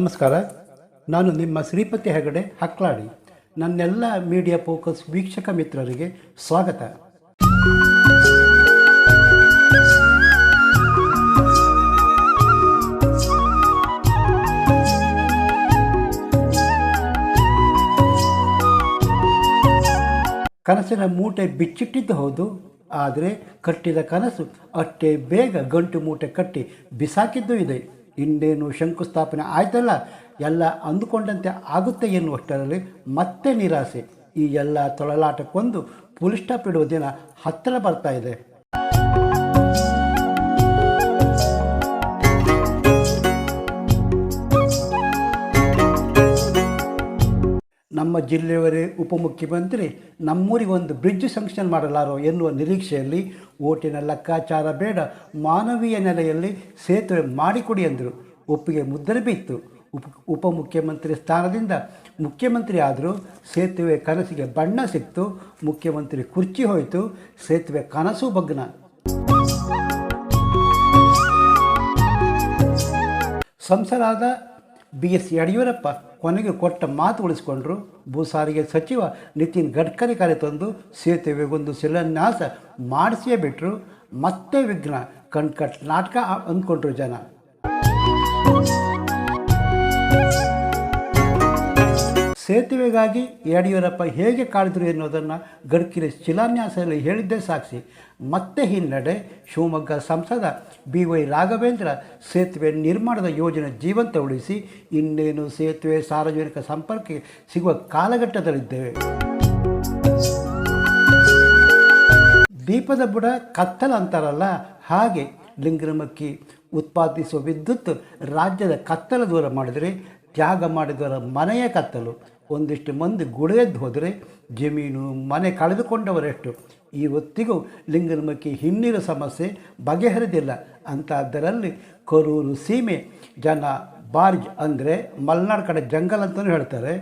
ನಮಸ್ಕಾರ. ನಾನು ನಿಮ್ಮ ಶ್ರೀಪತಿ ಹೆಗಡೆ ಹಕ್ಲಾಡಿ. ನನ್ನೆಲ್ಲ ಮೀಡಿಯಾ ಫೋಕಸ್ ವೀಕ್ಷಕ ಮಿತ್ರರಿಗೆ ಸ್ವಾಗತ. ಕನಸಿನ ಮೂಟೆ ಬಿಚ್ಚಿಟ್ಟಿದ್ದು ಹೌದು, ಆದರೆ ಕಟ್ಟಿದ ಕನಸು ಅಷ್ಟೇ ಬೇಗ ಗಂಟು ಮೂಟೆ ಕಟ್ಟಿ ಬಿಸಾಕಿದ್ದು ಇದೆ. ಇನ್ನೇನು ಶಂಕುಸ್ಥಾಪನೆ ಆಯ್ತಲ್ಲ, ಎಲ್ಲ ಅಂದುಕೊಂಡಂತೆ ಆಗುತ್ತೆ ಎನ್ನುವಷ್ಟರಲ್ಲಿ ಮತ್ತೆ ನಿರಾಸೆ. ಈ ಎಲ್ಲ ತೊಳಲಾಟಕ್ಕೊಂದು ಫುಲ್ ಸ್ಟಾಪ್ ಇಡುವ ದಿನ ಹತ್ತಿರ ಬರ್ತಾ ಇದೆ. ನಮ್ಮ ಜಿಲ್ಲೆಯವರೇ ಉಪಮುಖ್ಯಮಂತ್ರಿ ನಮ್ಮೂರಿಗೆ ಒಂದು ಬ್ರಿಡ್ಜ್ ಸ್ಯಾಂಕ್ಷನ್ ಮಾಡಲಾರೋ ಎನ್ನುವ ನಿರೀಕ್ಷೆಯಲ್ಲಿ ಓಟಿನ ಲೆಕ್ಕಾಚಾರ ಬೇಡ, ಮಾನವೀಯ ನೆಲೆಯಲ್ಲಿ ಸೇತುವೆ ಮಾಡಿಕೊಡಿ ಎಂದರು. ಒಪ್ಪಿಗೆ ಮುದ್ರೆ ಬಿತ್ತು. ಉಪಮುಖ್ಯಮಂತ್ರಿ ಸ್ಥಾನದಿಂದ ಮುಖ್ಯಮಂತ್ರಿ ಆದರೂ ಸೇತುವೆ ಕನಸಿಗೆ ಬಣ್ಣ ಸಿಕ್ತು. ಮುಖ್ಯಮಂತ್ರಿ ಕುರ್ಚಿ ಹೋಯಿತು, ಸೇತುವೆ ಕನಸು ಭಗ್ನ. ಸಂಸದರಾದ BS ಯಡಿಯೂರಪ್ಪ ಕೊನೆಗೆ ಕೊಟ್ಟ ಮಾತು ಉಳಿಸಿಕೊಂಡರು. ಭೂಸಾರಿಗೆ ಸಚಿವ ನಿತಿನ್ ಗಡ್ಕರಿ ಕರೆತಂದು ಸೇತುವೆಗೊಂದು ಶಿಲಾನ್ಯಾಸ ಮಾಡಿಸಿಯೇ ಬಿಟ್ಟರು. ಮತ್ತೆ ವಿಘ್ನ, ಕಣ್ಕಟ್ ನಾಟಕ ಅಂದ್ಕೊಂಡ್ರು ಜನ. ಸೇತುವೆಗಾಗಿ ಯಡಿಯೂರಪ್ಪ ಹೇಗೆ ಕಾಡಿದ್ರು ಎನ್ನುವುದನ್ನು ಗಡ್ಕರಿ ಶಿಲಾನ್ಯಾಸದಲ್ಲಿ ಹೇಳಿದ್ದೇ ಸಾಕ್ಷಿ. ಮತ್ತೆ ಹಿನ್ನಡೆ. ಶಿವಮೊಗ್ಗ ಸಂಸದ BY ರಾಘವೇಂದ್ರ ಸೇತುವೆ ನಿರ್ಮಾಣದ ಯೋಜನೆ ಜೀವಂತ ಉಳಿಸಿ ಇನ್ನೇನು ಸೇತುವೆ ಸಾರ್ವಜನಿಕ ಸಂಪರ್ಕಕ್ಕೆ ಸಿಗುವ ಕಾಲಘಟ್ಟದಲ್ಲಿದ್ದೇವೆ. ದೀಪದ ಬುಡ ಕತ್ತಲ ಅಂತಾರಲ್ಲ, ಹಾಗೆ ಲಿಂಗನಮಕ್ಕಿ ಉತ್ಪಾದಿಸುವ ವಿದ್ಯುತ್ ರಾಜ್ಯದ ಕತ್ತಲ ದೂರ ಮಾಡಿದರೆ ತ್ಯಾಗ ಮಾಡಿದವರ ಮನೆಯ ಕತ್ತಲು. ಒಂದಿಷ್ಟು ಮಂದಿ ಗುಳೆದ್ದು ಹೋದರೆ ಜಮೀನು ಮನೆ ಕಳೆದುಕೊಂಡವರೆಷ್ಟು. ಈ ಹೊತ್ತಿಗೂ ಲಿಂಗನಮಕ್ಕಿ ಹಿನ್ನೀರು ಸಮಸ್ಯೆ ಬಗೆಹರಿದಿಲ್ಲ. ಅಂಥದ್ದರಲ್ಲಿ ಕರೂರು ಸೀಮೆ ಜನ ಬಾರ್ಜ್ ಅಂದರೆ ಮಲೆನಾಡು ಕಡೆ ಜಂಗಲ್ ಅಂತಲೂ ಹೇಳ್ತಾರೆ.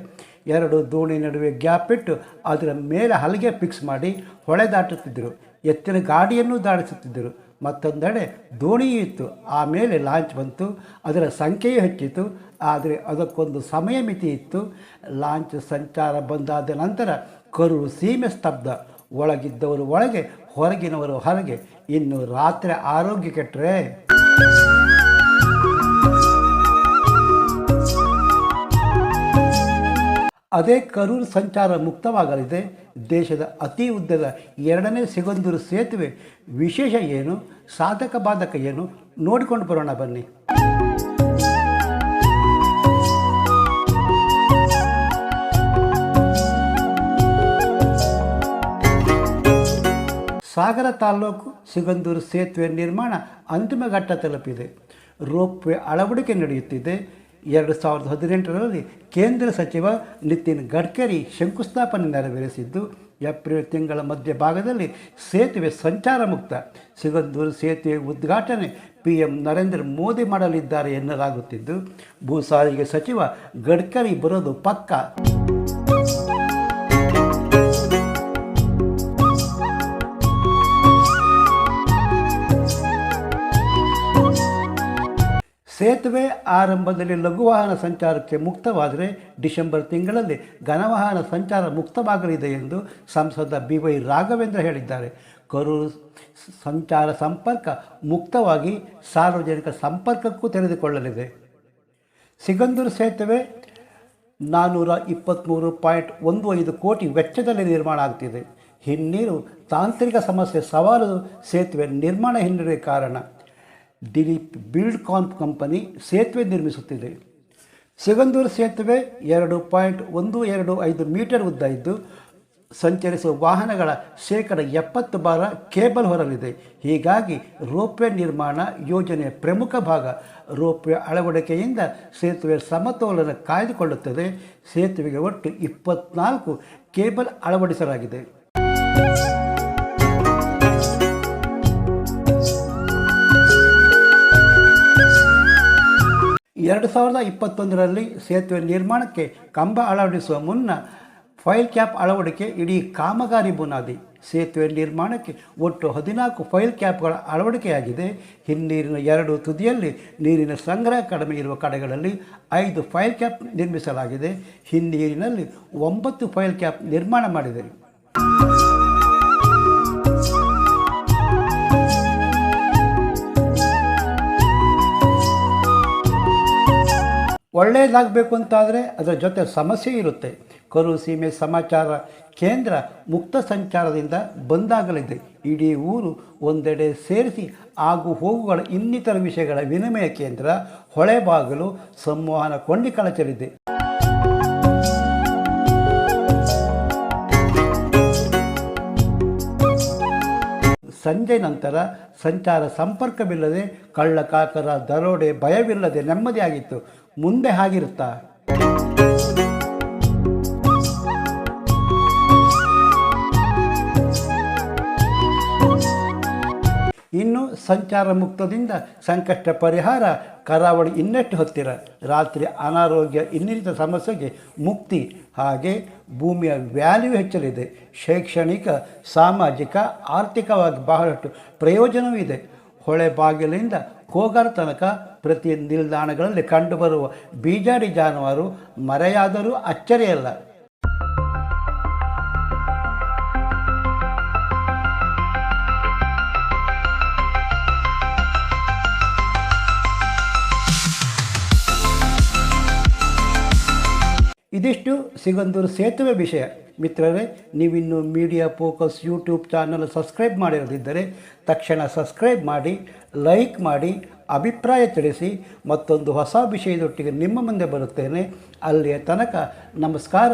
ಎರಡು ದೋಣಿ ನಡುವೆ ಗ್ಯಾಪ್ ಇಟ್ಟು ಅದರ ಮೇಲೆ ಹಲಗೆ ಫಿಕ್ಸ್ ಮಾಡಿ ಹೊಳೆ ದಾಟುತ್ತಿದ್ದರು. ಎತ್ತಿನ ಗಾಡಿಯನ್ನು ದಾಟಿಸುತ್ತಿದ್ದರು. ಮತ್ತೊಂದೆಡೆ ದೋಣಿಯೂ ಇತ್ತು. ಆಮೇಲೆ ಲಾಂಚ್ ಬಂತು. ಅದರ ಸಂಖ್ಯೆಯೂ ಹೆಚ್ಚಿತು. ಆದರೆ ಅದಕ್ಕೊಂದು ಸಮಯ ಮಿತಿ ಇತ್ತು. ಲಾಂಚ್ ಸಂಚಾರ ಬಂದಾದ ನಂತರ ಕರೂರು ಸೀಮೆ ಸ್ತಬ್ಧ. ಒಳಗಿದ್ದವರು ಒಳಗೆ, ಹೊರಗಿನವರು ಹೊರಗೆ. ಇನ್ನು ರಾತ್ರಿ ಆರೋಗ್ಯ ಕೆಟ್ಟರೆ ಅದೇ ಕರೂರು ಸಂಚಾರ ಮುಕ್ತವಾಗಲಿದೆ. ದೇಶದ ಅತಿ ಉದ್ದದ 2ನೇ ಸಿಗಂದೂರು ಸೇತುವೆ ವಿಶೇಷ ಏನು, ಸಾಧಕ ಬಾಧಕ ಏನು ನೋಡಿಕೊಂಡು ಬರೋಣ ಬನ್ನಿ. ಸಾಗರ ತಾಲ್ಲೂಕು ಸಿಗಂದೂರು ಸೇತುವೆ ನಿರ್ಮಾಣ ಅಂತಿಮ ಘಟ್ಟ ತಲುಪಿದೆ. ರೋಪ್ವೇ ಅಳವಡಿಕೆ ನಡೆಯುತ್ತಿದೆ. 2018ರಲ್ಲಿ ಕೇಂದ್ರ ಸಚಿವ ನಿತಿನ್ ಗಡ್ಕರಿ ಶಂಕುಸ್ಥಾಪನೆ ನೆರವೇರಿಸಿದ್ದು, ಏಪ್ರಿಲ್ ತಿಂಗಳ ಮಧ್ಯಭಾಗದಲ್ಲಿ ಸೇತುವೆ ಸಂಚಾರ ಮುಕ್ತ. ಸಿಗಂದೂರು ಸೇತುವೆ ಉದ್ಘಾಟನೆ PM ನರೇಂದ್ರ ಮೋದಿ ಮಾಡಲಿದ್ದಾರೆ ಎನ್ನಲಾಗುತ್ತಿದ್ದು, ಭೂ ಸಾರಿಗೆ ಸಚಿವ ಗಡ್ಕರಿ ಬರೋದು ಪಕ್ಕಾ. ಸೇತುವೆ ಆರಂಭದಲ್ಲಿ ಲಘು ವಾಹನ ಸಂಚಾರಕ್ಕೆ ಮುಕ್ತವಾದರೆ ಡಿಸೆಂಬರ್ ತಿಂಗಳಲ್ಲಿ ಘನವಾಹನ ಸಂಚಾರ ಮುಕ್ತವಾಗಲಿದೆ ಎಂದು ಸಂಸದ BY ರಾಘವೇಂದ್ರ ಹೇಳಿದ್ದಾರೆ. ಕರೂರು ಸಂಚಾರ ಸಂಪರ್ಕ ಮುಕ್ತವಾಗಿ ಸಾರ್ವಜನಿಕ ಸಂಪರ್ಕಕ್ಕೂ ತೆರೆದುಕೊಳ್ಳಲಿದೆ. ಸಿಗಂದೂರು ಸೇತುವೆ 423.15 ಕೋಟಿ ವೆಚ್ಚದಲ್ಲಿ ನಿರ್ಮಾಣ ಆಗ್ತಿದೆ. ಹಿನ್ನೀರು ತಾಂತ್ರಿಕ ಸಮಸ್ಯೆ ಸವಾಲು ಸೇತುವೆ ನಿರ್ಮಾಣ ಹಿನ್ನಡೆಗೆ ಕಾರಣ. ದಿಲೀಪ್ ಬಿಲ್ಡ್ಕಾನ್ ಕಂಪನಿ ಸೇತುವೆ ನಿರ್ಮಿಸುತ್ತಿದೆ. ಸಿಗಂದೂರು ಸೇತುವೆ 2.125 ಮೀಟರ್ ಉದ್ದ ಇದ್ದು, ಸಂಚರಿಸುವ ವಾಹನಗಳ 70% ಭಾರ ಕೇಬಲ್ ಹೊರಲಿದೆ. ಹೀಗಾಗಿ ರೋಪ್ವೇ ನಿರ್ಮಾಣ ಯೋಜನೆಯ ಪ್ರಮುಖ ಭಾಗ. ರೋಪ್ವೇ ಅಳವಡಿಕೆಯಿಂದ ಸೇತುವೆ ಸಮತೋಲನ ಕಾಯ್ದುಕೊಳ್ಳುತ್ತದೆ. ಸೇತುವೆಗೆ ಒಟ್ಟು 24 ಕೇಬಲ್ ಅಳವಡಿಸಲಾಗಿದೆ. 2021ರಲ್ಲಿ ಸೇತುವೆ ನಿರ್ಮಾಣಕ್ಕೆ ಕಂಬ ಅಳವಡಿಸುವ ಮುನ್ನ ಫೈಲ್ ಕ್ಯಾಪ್ ಅಳವಡಿಕೆ ಇಡೀ ಕಾಮಗಾರಿ ಬುನಾದಿ. ಸೇತುವೆ ನಿರ್ಮಾಣಕ್ಕೆ ಒಟ್ಟು 14 ಫೈಲ್ ಕ್ಯಾಪ್ಗಳ ಅಳವಡಿಕೆಯಾಗಿದೆ. ಹಿನ್ನೀರಿನ 2 ತುದಿಯಲ್ಲಿ ನೀರಿನ ಸಂಗ್ರಹ ಕಡಿಮೆ ಇರುವ ಕಡೆಗಳಲ್ಲಿ 5 ಫೈಲ್ ಕ್ಯಾಪ್ ನಿರ್ಮಿಸಲಾಗಿದೆ. ಹಿನ್ನೀರಿನಲ್ಲಿ 9 ಫೈಲ್ ಕ್ಯಾಪ್ ನಿರ್ಮಾಣ ಮಾಡಿದೆ. ಒಳ್ಳೆಯದಾಗಬೇಕು ಅಂತಾದರೆ ಅದರ ಜೊತೆ ಸಮಸ್ಯೆ ಇರುತ್ತೆ. ಕರೂರು ಸೀಮೆ ಸಮಾಚಾರ ಕೇಂದ್ರ ಮುಕ್ತ ಸಂಚಾರದಿಂದ ಬಂದಾಗಲಿದೆ. ಇಡೀ ಊರು ಒಂದೆಡೆ ಸೇರಿಸಿ ಆಗು ಹೋಗುಗಳ ಇನ್ನಿತರ ವಿಷಯಗಳ ವಿನಿಮಯ ಕೇಂದ್ರ ಹೊಳೆಬಾಗಿಲು ಸಂವಹನ ಕೊಂಡಿ ಕಳಚಲಿದೆ. ಸಂಜೆ ನಂತರ ಸಂಚಾರ ಸಂಪರ್ಕವಿಲ್ಲದೆ ಕಳ್ಳಕಾಕರ ದರೋಡೆ ಭಯವಿಲ್ಲದೆ ನೆಮ್ಮದಿಯಾಗಿತ್ತು. ಮುಂದೆ ಹಾಗಿರುತ್ತಾ? ಇನ್ನು ಸಂಚಾರ ಮುಕ್ತದಿಂದ ಸಂಕಷ್ಟ ಪರಿಹಾರ, ಕರಾವಳಿ ಇನ್ನಷ್ಟು ಹತ್ತಿರ, ರಾತ್ರಿ ಅನಾರೋಗ್ಯ ಇನ್ನಿತರ ಸಮಸ್ಯೆಗೆ ಮುಕ್ತಿ, ಹಾಗೆ ಭೂಮಿಯ ವ್ಯಾಲ್ಯೂ ಹೆಚ್ಚಲಿದೆ. ಶೈಕ್ಷಣಿಕ, ಸಾಮಾಜಿಕ, ಆರ್ಥಿಕವಾಗಿ ಬಹಳಷ್ಟು ಪ್ರಯೋಜನವೂ ಇದೆ. ಹೊಳೆಬಾಗಿಲಿಂದ ಕೋಗಾರ ತನಕ ಪ್ರತಿ ನಿಲ್ದಾಣಗಳಲ್ಲಿ ಕಂಡುಬರುವ ಬೀಜಾಡಿ ಜಾನುವಾರು ಮರೆಯಾದರೂ ಅಚ್ಚರಿಯಲ್ಲ. ಇದಿಷ್ಟು ಸಿಗಂದೂರು ಸೇತುವೆ ವಿಷಯ. ಮಿತ್ರರೇ, ನೀವಿನ್ನು media focus YouTube channel subscribe ಮಾಡಿರದಿದ್ದರೆ ತಕ್ಷಣ ಸಬ್ಸ್ಕ್ರೈಬ್ ಮಾಡಿ, ಲೈಕ್ ಮಾಡಿ, ಅಭಿಪ್ರಾಯ ತಿಳಿಸಿ. ಮತ್ತೊಂದು ಹೊಸ ವಿಷಯದೊಟ್ಟಿಗೆ ನಿಮ್ಮ ಮುಂದೆ ಬರುತ್ತೇನೆ. ಅಲ್ಲಿಯ ತನಕ ನಮಸ್ಕಾರ.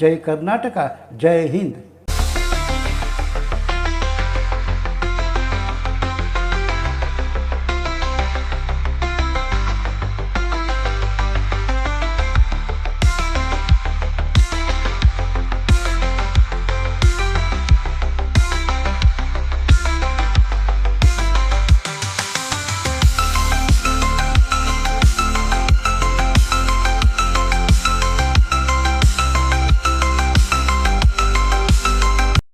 ಜೈ ಕರ್ನಾಟಕ, ಜೈ ಹಿಂದ್.